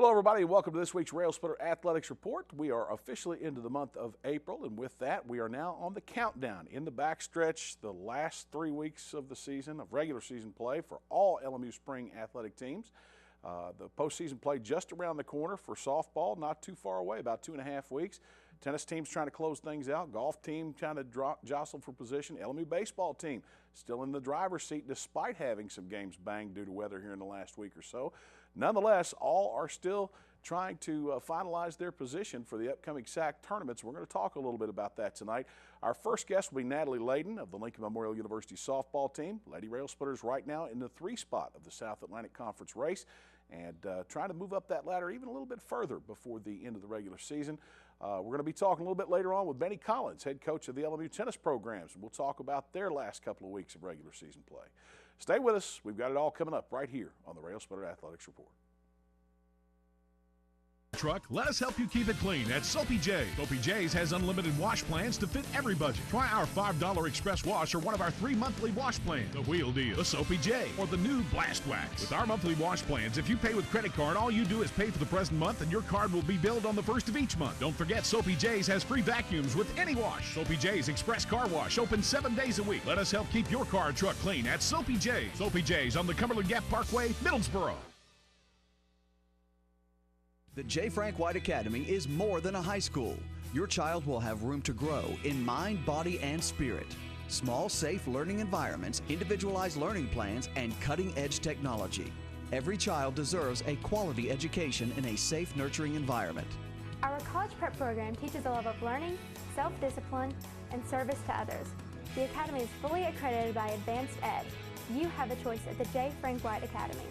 Hello, everybody, and welcome to this week's Railsplitter Athletics Report. We are officially into the month of April, and with that, we are now on the countdown in the backstretch, the last 3 weeks of the season, of regular season play for all LMU spring athletic teams. The postseason play just around the corner for softball, not too far away, about 2.5 weeks. Tennis team's trying to close things out. Golf team kind of jostled for position. LMU baseball team still in the driver's seat despite having some games banged due to weather here in the last week or so. Nonetheless, all are still trying to finalize their position for the upcoming SAC tournaments. We're going to talk a little bit about that tonight. Our first guest will be Natalie Layden of the Lincoln Memorial University softball team. Lady Railsplitters right now in the 3 spot of the South Atlantic Conference race and trying to move up that ladder even a little bit further before the end of the regular season. We're going to be talking a little bit later on with Benny Collins, head coach of the LMU tennis programs. We'll talk about their last couple of weeks of regular season play. Stay with us. We've got it all coming up right here on the Railsplitter Athletics Report. Truck, let us help you keep it clean at Soapy J's. Soapy J's has unlimited wash plans to fit every budget. Try our $5 express wash or one of our 3 monthly wash plans. The Wheel Deal, the Soapy J, or the new Blast Wax. With our monthly wash plans, if you pay with credit card, all you do is pay for the present month and your card will be billed on the 1st of each month. Don't forget, Soapy J's has free vacuums with any wash. Soapy J's Express Car Wash, open 7 days a week. Let us help keep your car or truck clean at Soapy J's. Soapy J's on the Cumberland Gap Parkway, Middlesboro. The J. Frank White Academy is more than a high school. Your child will have room to grow in mind, body, and spirit. Small, safe learning environments, individualized learning plans, and cutting-edge technology. Every child deserves a quality education in a safe, nurturing environment. Our college prep program teaches a love of learning, self-discipline, and service to others. The Academy is fully accredited by Advanced Ed. You have a choice at the J. Frank White Academy.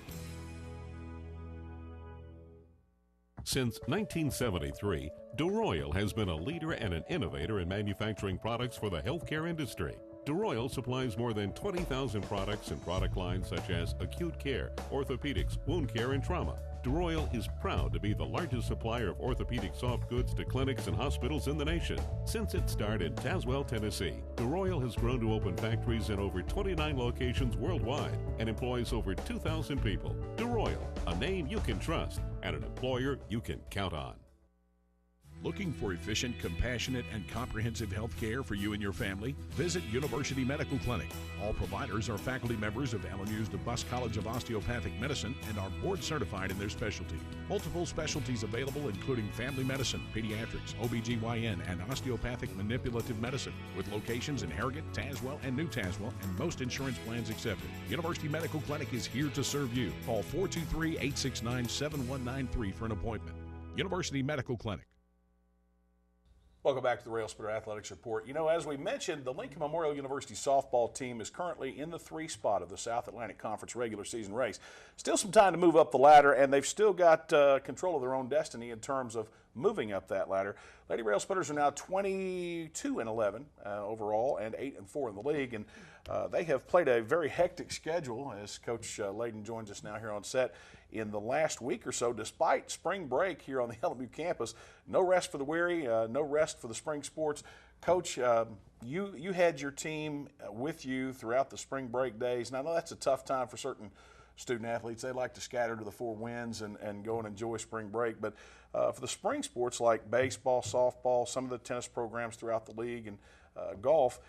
Since 1973, DeRoyal has been a leader and an innovator in manufacturing products for the healthcare industry. DeRoyal supplies more than 20,000 products and product lines such as acute care, orthopedics, wound care, and trauma. DeRoyal is proud to be the largest supplier of orthopedic soft goods to clinics and hospitals in the nation. Since its start in Tazewell, Tennessee, DeRoyal has grown to open factories in over 29 locations worldwide and employs over 2,000 people. DeRoyal, a name you can trust and an employer you can count on. Looking for efficient, compassionate, and comprehensive health care for you and your family? Visit University Medical Clinic. All providers are faculty members of LMU's DeBus College of Osteopathic Medicine and are board certified in their specialty. Multiple specialties available including family medicine, pediatrics, OBGYN, and osteopathic manipulative medicine, with locations in Harrogate, Tazewell, and New Tazewell, and most insurance plans accepted. University Medical Clinic is here to serve you. Call 423-869-7193 for an appointment. University Medical Clinic. Welcome back to the Railsplitter Athletics Report. You know, as we mentioned, the Lincoln Memorial University softball team is currently in the 3 spot of the South Atlantic Conference regular season race. Still some time to move up the ladder, and they've still got control of their own destiny in terms of moving up that ladder. Lady Railsplitters are now 22-11 overall and 8-4 in the league, and they have played a very hectic schedule, as Coach Layden joins us now here on set, in the last week or so, despite spring break here on the LMU campus. No rest for the weary, no rest for the spring sports. Coach, you had your team with you throughout the spring break days, and I know that's a tough time for certain student athletes. They like to scatter to the 4 winds and go and enjoy spring break. But for the spring sports like baseball, softball, some of the tennis programs throughout the league, and golf,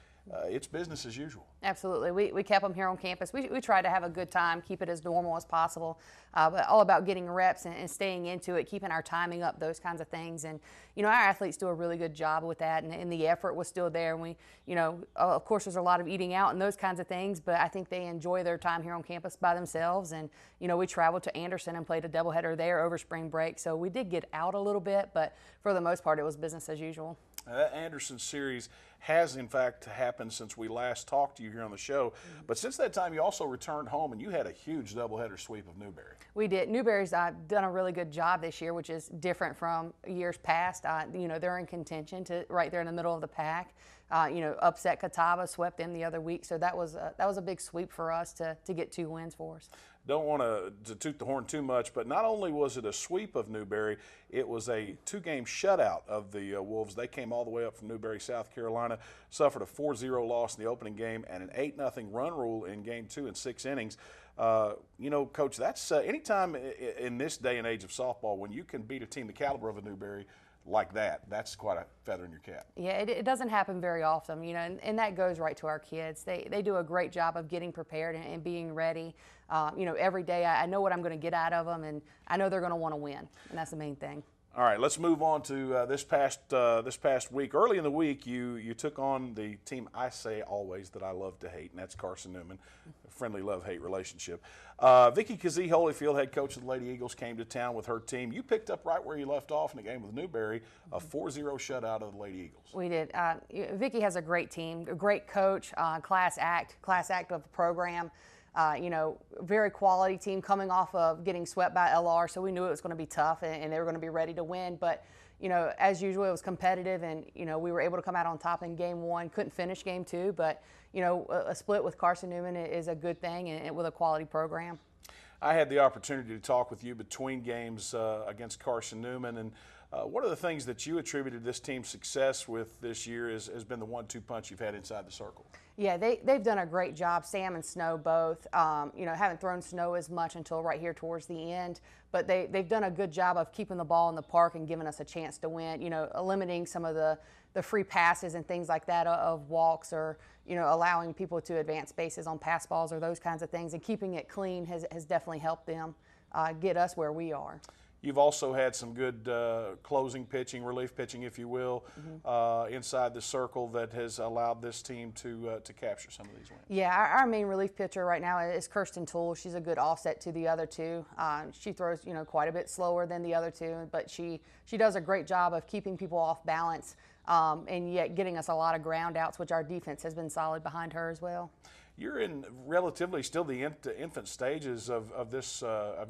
it's business as usual. Absolutely. We kept them here on campus. We try to have a good time, keep it as normal as possible, but all about getting reps and staying into it, keeping our timing up, those kinds of things. And, you know, our athletes do a really good job with that, and the effort was still there. And we, you know, of course there's a lot of eating out and those kinds of things, but I think they enjoy their time here on campus by themselves. And, you know, we traveled to Anderson and played a doubleheader there over spring break. So we did get out a little bit, but for the most part it was business as usual. That Anderson series has, in fact, happened since we last talked to you here on the show. But since that time, you also returned home, and you had a huge doubleheader sweep of Newberry. We did. Newberry's done a really good job this year, which is different from years past. You know, they're in contention to right there in the middle of the pack. You know, upset Catawba, swept them the other week. So that was a big sweep for us to get 2 wins for us. Don't want to toot the horn too much, but not only was it a sweep of Newberry, it was a 2-game shutout of the Wolves. They came all the way up from Newberry, South Carolina, suffered a 4-0 loss in the opening game and an 8-0 run rule in Game 2 in 6 innings. You know, Coach, that's anytime in this day and age of softball when you can beat a team the caliber of a Newberry like that, that's quite a feather in your cap. Yeah, it doesn't happen very often, you know, and that goes right to our kids. They do a great job of getting prepared and being ready. You know, every day I know what I'm going to get out of them, and I know they're going to want to win, and that's the main thing. All right, let's move on to this past week. Early in the week, you took on the team I say always that I love to hate, and that's Carson Newman, a friendly love-hate relationship. Vicki Kazee Holyfield, head coach of the Lady Eagles, came to town with her team. You picked up right where you left off in the game with Newberry, a 4-0 shutout of the Lady Eagles. We did. Vicki has a great team, a great coach, class act of the program. You know, very quality team coming off of getting swept by LR, so we knew it was going to be tough and they were going to be ready to win. But, you know, as usual, it was competitive, and, you know, we were able to come out on top in game one. Couldn't finish game two, but, you know, a split with Carson Newman is a good thing, and with a quality program. I had the opportunity to talk with you between games against Carson Newman, and one of the things that you attributed this team's success with this year has been the 1-2 punch you've had inside the circle. Yeah, they've done a great job, Sam and Snow both. You know, haven't thrown Snow as much until right here towards the end, but they've done a good job of keeping the ball in the park and giving us a chance to win, you know, limiting some of the free passes and things like that of walks, or, you know, allowing people to advance bases on pass balls or those kinds of things, and keeping it clean has definitely helped them get us where we are. You've also had some good closing pitching, relief pitching, if you will, inside the circle that has allowed this team to capture some of these wins. Yeah, our main relief pitcher right now is Kirsten Toole. She's a good offset to the other two. She throws, you know, quite a bit slower than the other two, but she does a great job of keeping people off balance and yet getting us a lot of ground outs, which our defense has been solid behind her as well. You're in relatively still the infant stages of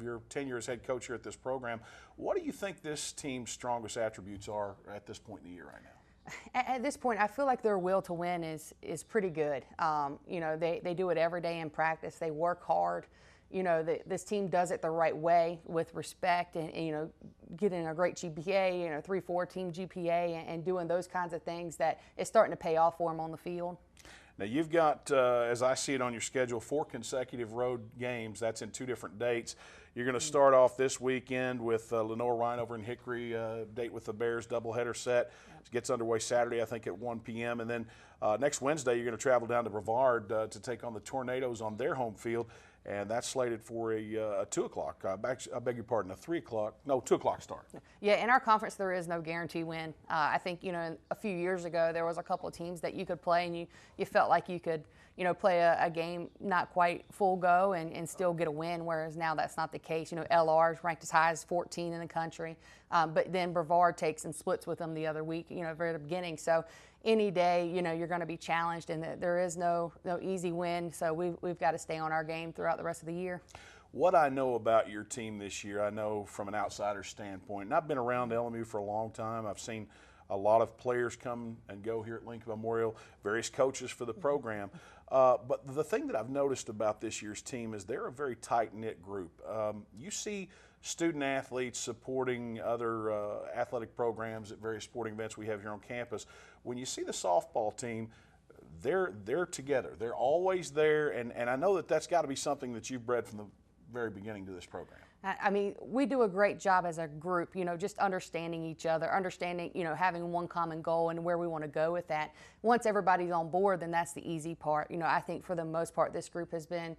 your tenure as head coach here at this program. What do you think this team's strongest attributes are at this point in the year right now? At this point, I feel like their will to win is pretty good. You know, they do it every day in practice. They work hard. You know, this team does it the right way with respect, and you know, getting a great GPA, you know, 3-4 team GPA, and doing those kinds of things that is starting to pay off for them on the field. Now you've got, as I see it on your schedule, 4 consecutive road games. That's in 2 different dates. You're going to start off this weekend with Lenore Ryan over in Hickory, date with the Bears, doubleheader set. It gets underway Saturday, I think, at 1 p.m. And then next Wednesday, you're going to travel down to Brevard to take on the Tornadoes on their home field. And that's slated for a 2 o'clock, I beg your pardon, a 3 o'clock, no, 2 o'clock start. Yeah, in our conference there is no guarantee win. I think, you know, a few years ago there was a couple of teams that you could play and you felt like you could, you know, play a game not quite full go and still get a win, whereas now that's not the case. You know, LR is ranked as high as 14 in the country, but then Brevard takes and splits with them the other week, you know, very at the beginning. So any day, you know, you're going to be challenged, and there is no easy win, so we've got to stay on our game throughout the rest of the year. What I know about your team this year, I know from an outsider standpoint, and I've been around LMU for a long time. I've seen a lot of players come and go here at Lincoln Memorial, various coaches for the program. But the thing that I've noticed about this year's team is they're a very tight-knit group. You see student athletes supporting other athletic programs at various sporting events we have here on campus. When you see the softball team, they're together. They're always there, and I know that that's got to be something that you've bred from the very beginning to this program. I mean, we do a great job as a group, you know, just understanding each other, understanding, you know, having one common goal and where we want to go with that. Once everybody's on board, then that's the easy part. You know, I think for the most part, this group has been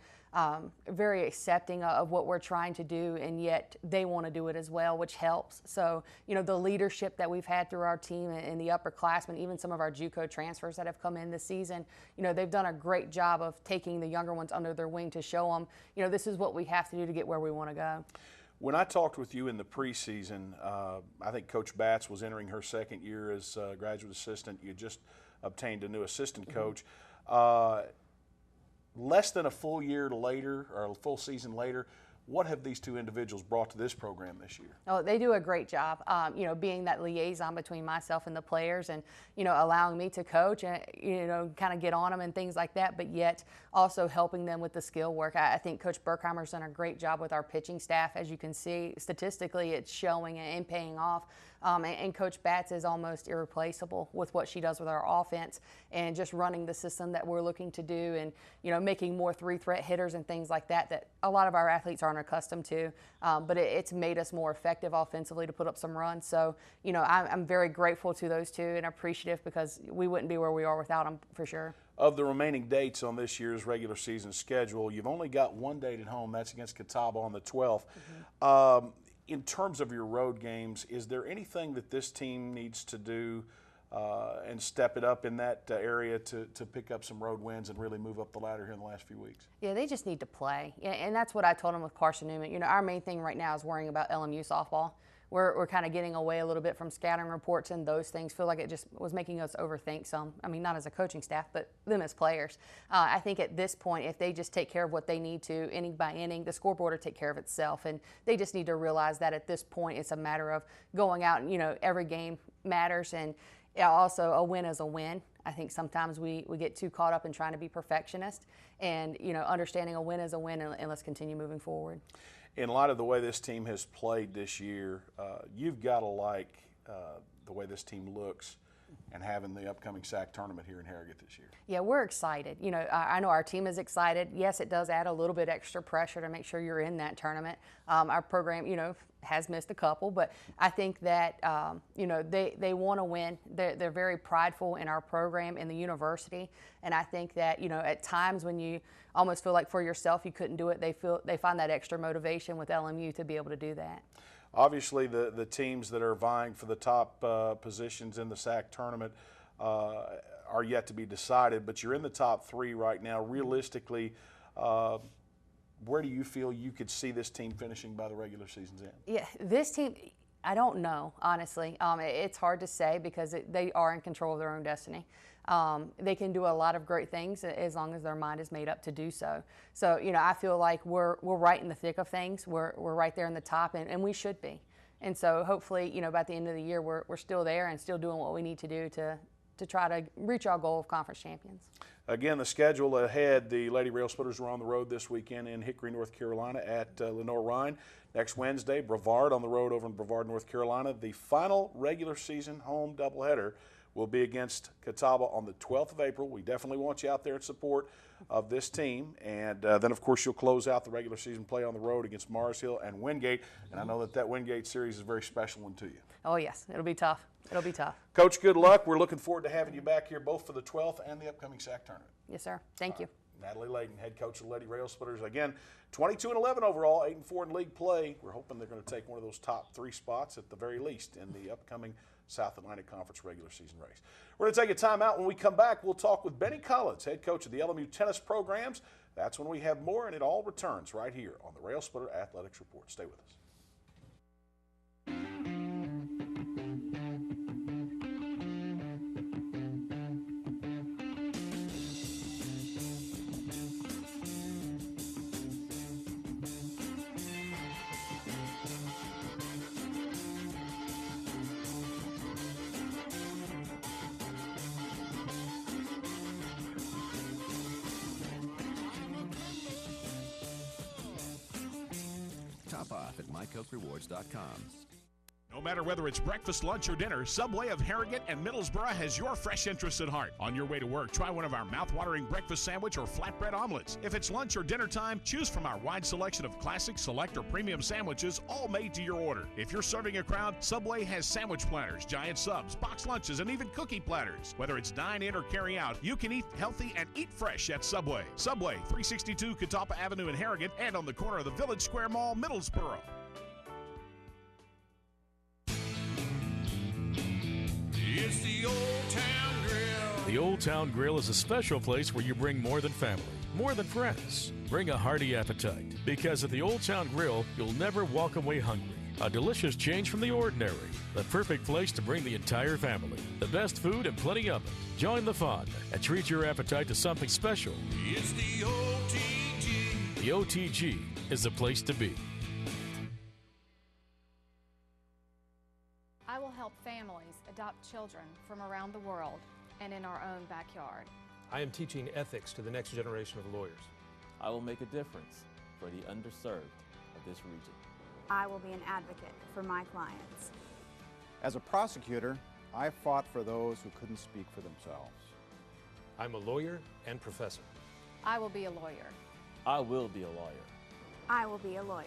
very accepting of what we're trying to do, and yet they want to do it as well, which helps. So, you know, the leadership that we've had through our team and the upperclassmen, even some of our JUCO transfers that have come in this season, you know, they've done a great job of taking the younger ones under their wing to show them, you know, this is what we have to do to get where we want to go. When I talked with you in the preseason, I think Coach Batts was entering her second year as a graduate assistant. You just obtained a new assistant coach. Less than a full year later, or a full season later, What have these two individuals brought to this program this year? Oh, they do a great job, being that liaison between myself and the players, and, allowing me to coach and, kind of get on them and things like that, but yet also helping them with the skill work. I think Coach Berkheimer's done a great job with our pitching staff. As you can see, statistically, it's showing and paying off. And Coach Batts is almost irreplaceable with what she does with our offense and just running the system that we're looking to do, and making more three-threat hitters and things like that a lot of our athletes aren't accustomed to. But it's made us more effective offensively to put up some runs. So I'm very grateful to those two and appreciative, because we wouldn't be where we are without them, for sure. Of the remaining dates on this year's regular season schedule, you've only got one date at home. That's against Catawba on the 12th. Mm-hmm. In terms of your road games, is there anything that this team needs to do and step it up in that area to pick up some road wins and really move up the ladder here in the last few weeks? Yeah, they just need to play. And that's what I told them with Carson Newman. Our main thing right now is worrying about LMU softball. We're kind of getting away a little bit from scouting reports and those things. Feel like it just was making us overthink some. I mean, not as a coaching staff, but them as players. I think at this point, if they just take care of what they need to, inning by inning, the scoreboard will take care of itself. And they just need to realize that at this point, it's a matter of going out and, every game matters. And also, a win is a win. I think sometimes we get too caught up in trying to be perfectionist, and, understanding a win is a win, and let's continue moving forward. In light of the way this team has played this year, you've got to like the way this team looks and having the upcoming SAC tournament here in Harrogate this year. Yeah, we're excited. I know our team is excited. Yes, it does add a little bit extra pressure to make sure you're in that tournament. Our program, has missed a couple, but I think that, they want to win. They're very prideful in our program in the university, and I think that, at times when you almost feel like for yourself you couldn't do it, they find that extra motivation with LMU to be able to do that. Obviously, the teams that are vying for the top positions in the SAC tournament are yet to be decided, but you're in the top three right now. Realistically, where do you feel you could see this team finishing by the regular season's end? Yeah, this team, I don't know, honestly. It's hard to say, because they are in control of their own destiny. They can do a lot of great things as long as their mind is made up to do so. So, I feel like we're right in the thick of things. We're right there in the top, and we should be. And so hopefully, by the end of the year, we're still there and still doing what we need to do to try to reach our goal of conference champions. Again, the schedule ahead, the Lady Railsplitters are on the road this weekend in Hickory, North Carolina at Lenoir-Rhyne. Next Wednesday, Brevard on the road over in Brevard, North Carolina. The final regular season home doubleheader will be against Catawba on the 12th of April. We definitely want you out there in support of this team. And then, of course, you'll close out the regular season play on the road against Mars Hill and Wingate. And I know that Wingate series is a very special one to you. Oh, yes. It'll be tough. It'll be tough. Coach, good luck. We're looking forward to having you back here both for the 12th and the upcoming SAC tournament. Yes, sir. Thank you. Natalie Layden, head coach of the Lady Railsplitters. Again, 22-11 overall, 8-4 in league play. We're hoping they're going to take one of those top three spots at the very least in the upcoming South Atlantic Conference regular season race. We're going to take a timeout. When we come back, we'll talk with Benny Collins, head coach of the LMU tennis programs. That's when we have more, and it all returns right here on the Railsplitter Athletics Report. Stay with us. Top off at mycokerewards.com. No matter whether it's breakfast, lunch, or dinner, Subway of Harrogate and Middlesboro has your fresh interests at heart. On your way to work, try one of our mouth-watering breakfast sandwich or flatbread omelets. If it's lunch or dinner time, choose from our wide selection of classic, select, or premium sandwiches, all made to your order. If you're serving a crowd, Subway has sandwich platters, giant subs, box lunches, and even cookie platters. Whether it's dine in or carry out, you can eat healthy and eat fresh at Subway. Subway, 362 Catawba Avenue in Harrogate and on the corner of the Village Square Mall, Middlesboro. It's the Old Town Grill. The Old Town Grill is a special place where you bring more than family, more than friends. Bring a hearty appetite, because at the Old Town Grill, you'll never walk away hungry. A delicious change from the ordinary. The perfect place to bring the entire family. The best food and plenty of it. Join the fun and treat your appetite to something special. It's the OTG. The OTG, is the place to be. I will help families adopt children from around the world and in our own backyard. I am teaching ethics to the next generation of lawyers. I will make a difference for the underserved of this region. I will be an advocate for my clients. As a prosecutor, I fought for those who couldn't speak for themselves. I'm a lawyer and professor. I will be a lawyer. I will be a lawyer. I will be a lawyer.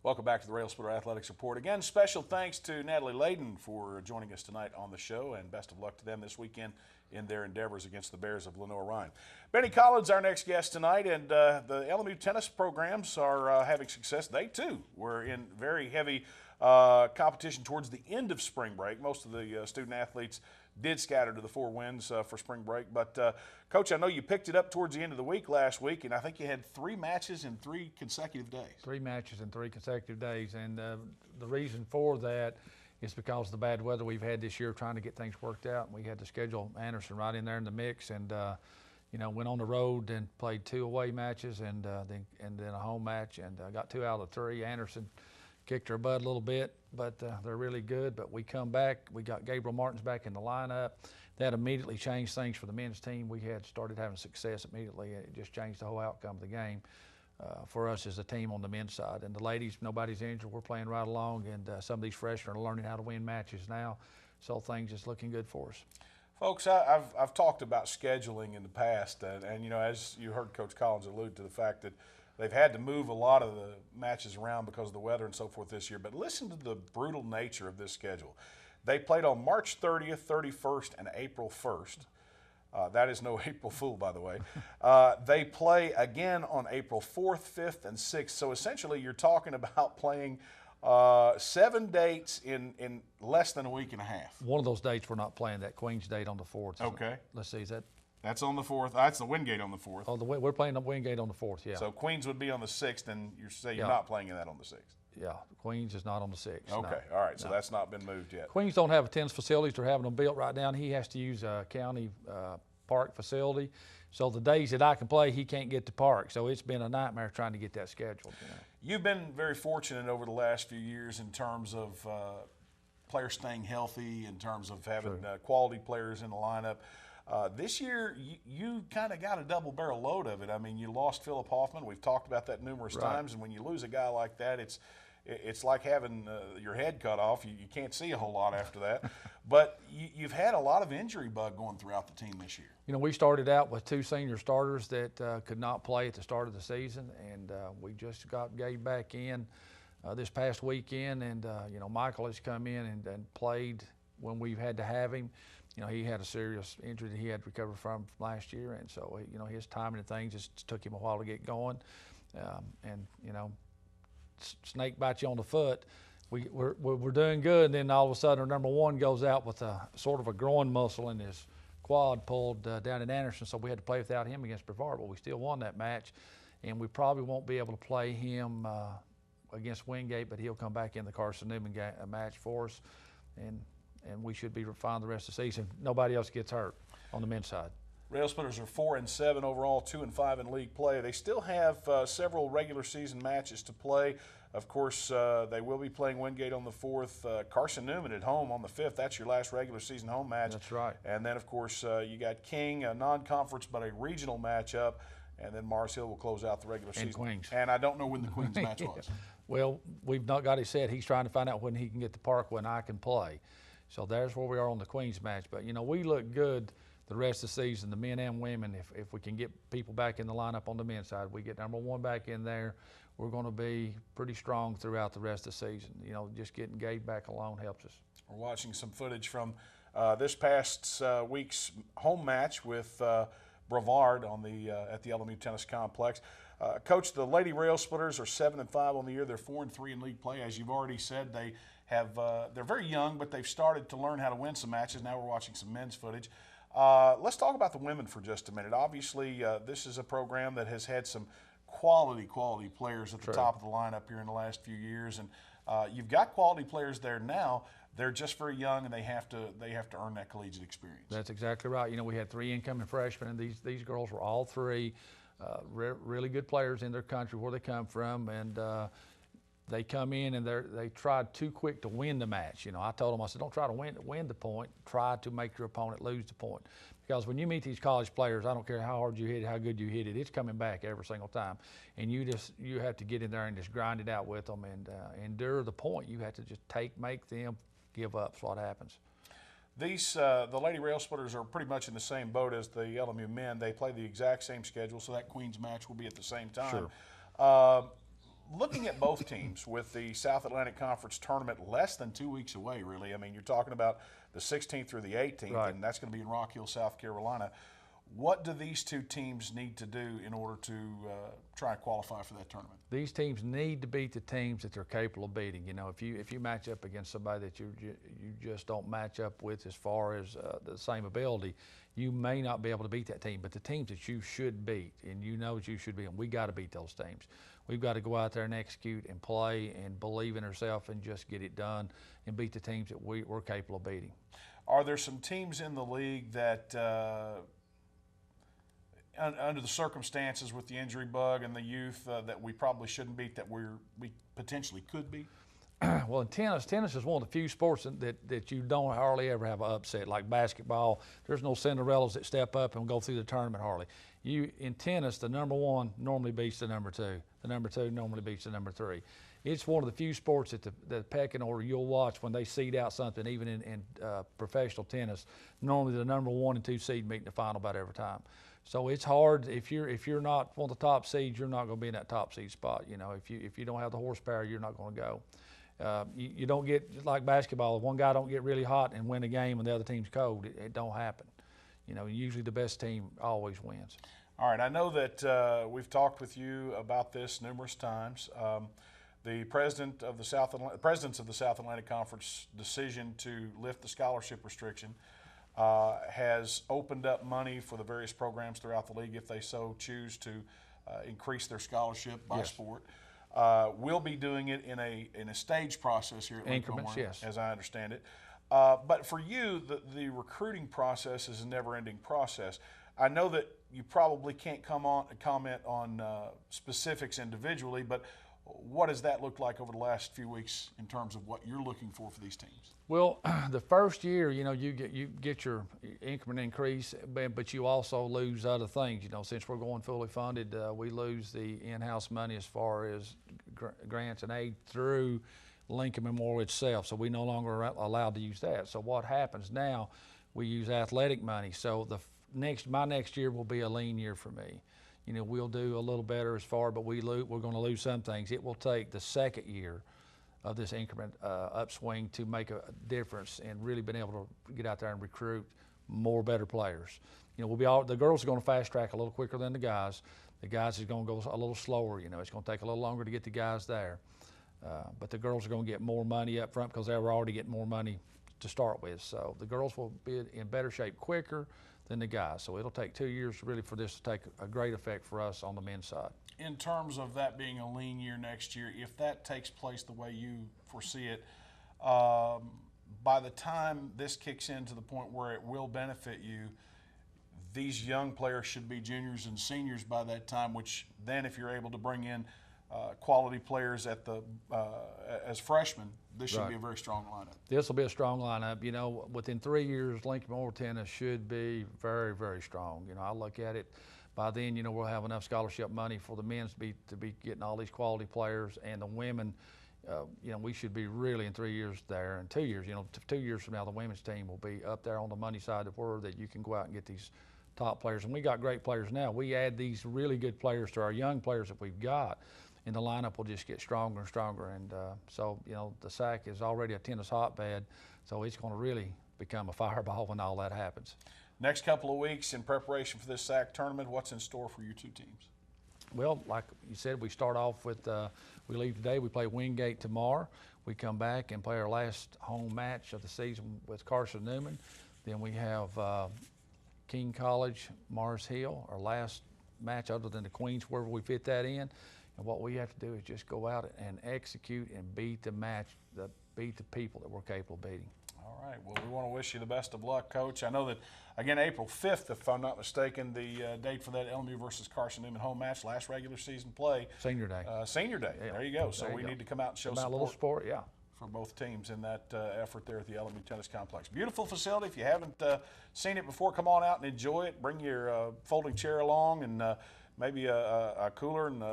Welcome back to the Railsplitter Athletics Report. Again, special thanks to Natalie Layden for joining us tonight on the show, and best of luck to them this weekend in their endeavors against the Bears of Lenoir-Rhyne. Benny Collins, our next guest tonight, and the LMU tennis programs are having success. They, too, were in very heavy competition towards the end of spring break. Most of the student athletes did scatter to the four winds for spring break. But, Coach, I know you picked it up towards the end of the week last week, and I think you had 3 matches in 3 consecutive days. 3 matches in 3 consecutive days, and the reason for that is because of the bad weather we've had this year trying to get things worked out. And we had to schedule Anderson right in there in the mix, and you know, went on the road and played 2 away matches and then a home match, and got 2 out of the 3. Anderson kicked her butt a little bit, but they're really good. But we come back, we got Gabriel Martins back in the lineup. That immediately changed things for the men's team. We had started having success immediately. It just changed the whole outcome of the game for us as a team on the men's side. And the ladies, nobody's injured. We're playing right along, and some of these freshmen are learning how to win matches now. So things is looking good for us. Folks, I've talked about scheduling in the past, and you know, as you heard Coach Collins allude to the fact that they've had to move a lot of the matches around because of the weather and so forth this year. But listen to the brutal nature of this schedule. They played on March 30th, 31st, and April 1st. That is no April Fool, by the way. They play again on April 4th, 5th, and 6th. So essentially you're talking about playing 7 dates in less than a week and a half. One of those dates we're not playing, that Queen's date on the 4th. Okay. Let's see, is that? That's on the 4th. That's the Wingate on the 4th. Oh, we're playing the Wingate on the 4th, yeah. So Queens would be on the 6th, and you say you're not playing in that on the 6th. Yeah, Queens is not on the 6th. Okay, no. all right, so that's not been moved yet. Queens don't have tennis facilities. They're having them built right now. He has to use a county park facility. So the days that I can play, he can't get to park. So it's been a nightmare trying to get that scheduled. You know. You've been very fortunate over the last few years in terms of players staying healthy, in terms of having quality players in the lineup. This year, you kind of got a double-barrel load of it. I mean, you lost Philip Hoffman. We've talked about that numerous times, and when you lose a guy like that, it's like having your head cut off. You can't see a whole lot after that. But you've had a lot of injury bug going throughout the team this year. You know, we started out with 2 senior starters that could not play at the start of the season, and we just got Gabe back in this past weekend. And, you know, Michael has come in and played when we've had to have him. You know, he had a serious injury that he had to recover from last year, and so, you know, his timing and things just took him a while to get going. And, you know, snake bites you on the foot. We're doing good, and then all of a sudden our number 1 goes out with a sort of a groin muscle in his quad pulled down in Anderson, so we had to play without him against Brevard, but we still won that match, and we probably won't be able to play him against Wingate, but he'll come back in the Carson Newman match for us, and we should be fine the rest of the season. Nobody else gets hurt on the men's side. Railsplitters are 4-7 overall, 2-5 in league play. They still have several regular season matches to play. Of course, they will be playing Wingate on the 4th, Carson Newman at home on the 5th. That's your last regular season home match. That's right. And then, of course, you got King, a non-conference but a regional matchup, and then Mars Hill will close out the regular season. Queens. And I don't know when the Queens match was. Well, we've not got it set. He's trying to find out when he can get to park when I can play. So there's where we are on the Queens match. But, you know, we look good the rest of the season, the men and women. If we can get people back in the lineup on the men's side, we get number 1 back in there, we're going to be pretty strong throughout the rest of the season. You know, just getting Gabe back alone helps us. We're watching some footage from this past week's home match with Brevard on the at the LMU Tennis Complex. Coach, the Lady Railsplitters are 7-5 on the year. They're 4-3 in league play. As you've already said, they have they're very young, but they've started to learn how to win some matches. Now we're watching some men's footage. Let's talk about the women for just a minute. Obviously, this is a program that has had some quality players at the top of the lineup here in the last few years, and you've got quality players there now, they're just very young and they have to earn that collegiate experience. That's exactly right. You know, we had 3 incoming freshmen, and these girls were all 3 really good players in their country where they come from, and they come in and they tried too quick to win the match. You know, I told them, I said, don't try to win the point. Try to make your opponent lose the point. Because when you meet these college players, I don't care how hard you hit it, how good you hit it, it's coming back every single time. And you have to get in there and just grind it out with them and endure the point. You have to just make them give up. That's what happens. These the Lady Railsplitters are pretty much in the same boat as the LMU men. They play the exact same schedule, so that Queens match will be at the same time. Sure. Looking at both teams with the South Atlantic Conference tournament less than 2 weeks away, really. I mean, you're talking about the 16th through the 18th, right, and that's going to be in Rock Hill, South Carolina. What do these 2 teams need to do in order to try and qualify for that tournament? These teams need to beat the teams that they're capable of beating. You know, if you match up against somebody that you just don't match up with as far as the same ability, you may not be able to beat that team. But the teams that you should beat, and you know that you should beat them, we got to beat those teams. We've got to go out there and execute and play and believe in ourselves and just get it done and beat the teams that we're capable of beating. Are there some teams in the league that under the circumstances with the injury bug and the youth that we probably shouldn't beat that we potentially could beat? Well, in tennis is one of the few sports that you don't hardly ever have an upset. Like basketball, there's no Cinderellas that step up and go through the tournament hardly. In tennis, the number 1 normally beats the number 2. The number 2 normally beats the number 3. It's one of the few sports that the pecking order you'll watch when they seed out something, even in professional tennis. Normally the number 1 and 2 seed meet in the final about every time. So it's hard. If you're not one of the top seeds, you're not going to be in that top seed spot. You know, if you don't have the horsepower, you're not going to go. You don't get, like basketball, if one guy don't get really hot and win a game and the other team's cold, it don't happen. You know, usually the best team always wins. All right, I know that we've talked with you about this numerous times. The presidents of the South Atlantic Conference decision to lift the scholarship restriction has opened up money for the various programs throughout the league if they so choose to increase their scholarship by sport. We'll be doing it in a stage process here at Increments, Lincoln, yes, as I understand it. But for you, the recruiting process is a never-ending process. I know that you probably can't comment on specifics individually, but what does that look like over the last few weeks in terms of what you're looking for these teams? Well, the first year, you know, you get your increment increase, but you also lose other things. You know, since we're going fully funded, we lose the in-house money as far as grants and aid through Lincoln Memorial itself. So we no longer are allowed to use that. So what happens now? We use athletic money. So my next year will be a lean year for me. You know, we'll do a little better as far, but we're going to lose some things. It will take the second year of this increment upswing to make a difference and really been able to get out there and recruit better players. You know, the girls are going to fast track a little quicker than the guys. The guys is going to go a little slower. You know, it's going to take a little longer to get the guys there. But the girls are going to get more money up front because they were already getting more money to start with. So the girls will be in better shape quicker than the guys. So it'll take 2 years really for this to take a great effect for us on the men's side. In terms of that being a lean year next year, if that takes place the way you foresee it, by the time this kicks in to the point where it will benefit you, these young players should be juniors and seniors by that time, which then if you're able to bring in quality players as freshmen, this should be a very strong lineup. This will be a strong lineup. You know, within 3 years, Lincoln Memorial Tennis should be very, very strong. You know, I look at it, by then, you know, we'll have enough scholarship money for the men to be getting all these quality players, and the women, you know, we should be really in 3 years there. In 2 years, you know, 2 years from now, the women's team will be up there on the money side of the world that you can go out and get these top players. And we got great players now. We add these really good players to our young players that we've got, and the lineup will just get stronger and stronger. And so, you know, the SAC is already a tennis hotbed, so it's going to really become a fireball when all that happens. Next couple of weeks in preparation for this SAC tournament, what's in store for your 2 teams? Well, like you said, we start off with, we leave today, we play Wingate tomorrow. We come back and play our last home match of the season with Carson Newman. Then we have King College, Mars Hill, our last match other than the Queens, wherever we fit that in. And what we have to do is just go out and execute and beat the beat the people that we're capable of beating. All right. Well, we want to wish you the best of luck, Coach. I know that, again, April 5th, if I'm not mistaken, the date for that LMU versus Carson Newman home match, last regular season play. Senior Day. Senior Day. Yeah. There you go. So we need to come out and show support. A little sport, yeah. For both teams in that effort there at the LMU Tennis Complex. Beautiful facility. If you haven't seen it before, come on out and enjoy it. Bring your folding chair along and maybe a cooler. And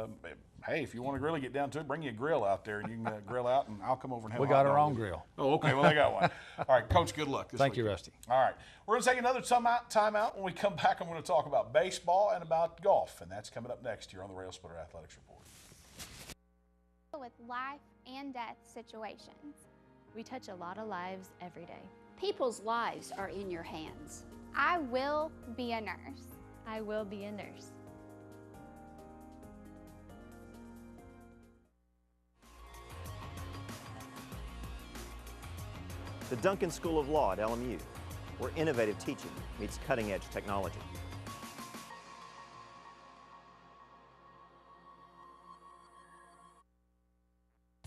hey, if you want to really get down to it, bring you a grill out there and you can grill out, and I'll come over and have We got our own grill. Oh, okay. Well, they got one. All right, Coach, good luck this Thank weekend. you, Rusty. All right. We're going to take another timeout. When we come back, I'm going to talk about baseball and about golf, and that's coming up next here on the Railsplitter Athletics Report. With life and death situations. We touch a lot of lives every day. People's lives are in your hands. I will be a nurse. I will be a nurse. The Duncan School of Law at LMU, where innovative teaching meets cutting-edge technology.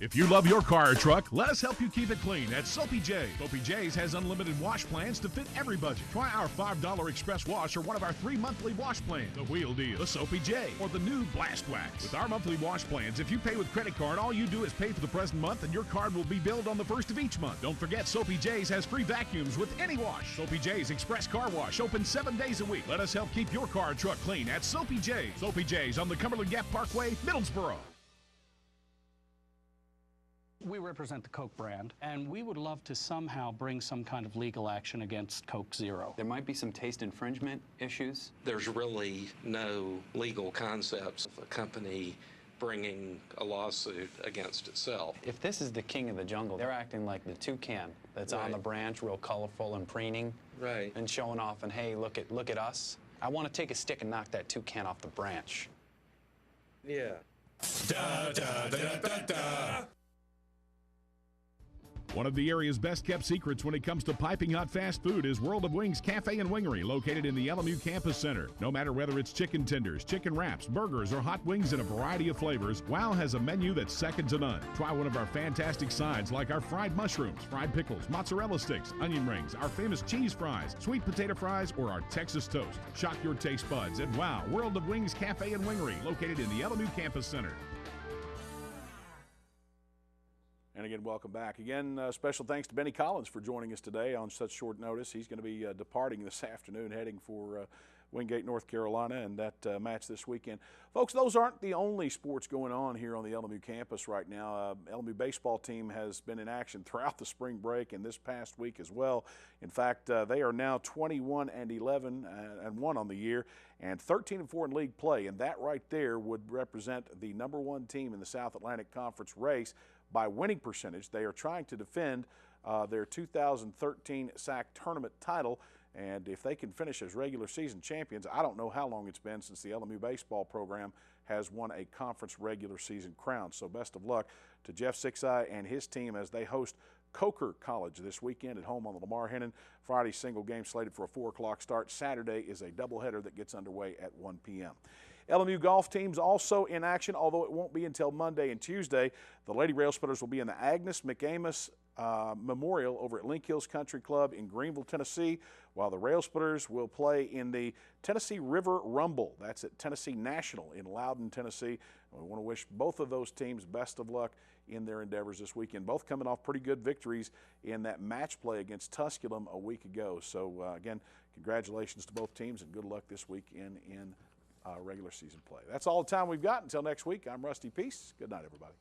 If you love your car or truck, let us help you keep it clean at Soapy J. Soapy J's has unlimited wash plans to fit every budget. Try our $5 express wash or one of our 3 monthly wash plans. The Wheel Deal, the Soapy J, or the new Blast Wax. With our monthly wash plans, if you pay with credit card, all you do is pay for the present month and your card will be billed on the 1st of each month. Don't forget, Soapy J's has free vacuums with any wash. Soapy J's Express Car Wash, open 7 days a week. Let us help keep your car or truck clean at Soapy J's. Soapy J's on the Cumberland Gap Parkway, Middlesboro. We represent the Coke brand, and we would love to somehow bring some kind of legal action against Coke Zero. There might be some taste infringement issues. There's really no legal concepts of a company bringing a lawsuit against itself. If this is the king of the jungle, they're acting like the toucan that's on the branch, real colorful and preening, and showing off, and hey, look at us. I want to take a stick and knock that toucan off the branch. Yeah. Da, da, da, da, da. One of the area's best-kept secrets when it comes to piping hot fast food is World of Wings Cafe and Wingery, located in the LMU Campus Center. No matter whether it's chicken tenders, chicken wraps, burgers, or hot wings in a variety of flavors, WOW has a menu that's second to none. Try one of our fantastic sides like our fried mushrooms, fried pickles, mozzarella sticks, onion rings, our famous cheese fries, sweet potato fries, or our Texas toast. Shock your taste buds at WOW World of Wings Cafe and Wingery, located in the LMU Campus Center. And again, welcome back. Again, special thanks to Benny Collins for joining us today on such short notice. He's going to be departing this afternoon, heading for Wingate, North Carolina, and that match this weekend. Folks, those aren't the only sports going on here on the LMU campus right now. LMU baseball team has been in action throughout the spring break and this past week as well. In fact, they are now 21-11 and 1 on the year, and 13-4 in league play. And that right there would represent the #1 team in the South Atlantic Conference race by winning percentage. They are trying to defend their 2013 SAC tournament title, and if they can finish as regular season champions, I don't know how long it's been since the LMU baseball program has won a conference regular season crown. So best of luck to Jeff Sixeye and his team as they host Coker College this weekend at home on the Lamar Hennon. Friday single game slated for a 4 o'clock start. Saturday is a doubleheader that gets underway at 1 p.m. LMU golf teams also in action, although it won't be until Monday and Tuesday. The Lady Railsplitters will be in the Agnes McAmis Memorial over at Link Hills Country Club in Greenville, Tennessee, while the Railsplitters will play in the Tennessee River Rumble. That's at Tennessee National in Loudon, Tennessee. And we want to wish both of those teams best of luck in their endeavors this weekend. Both coming off pretty good victories in that match play against Tusculum a week ago. So, again, congratulations to both teams and good luck this weekend in regular season play. That's all the time we've got. Until next week, I'm Rusty Peace. Good night, everybody.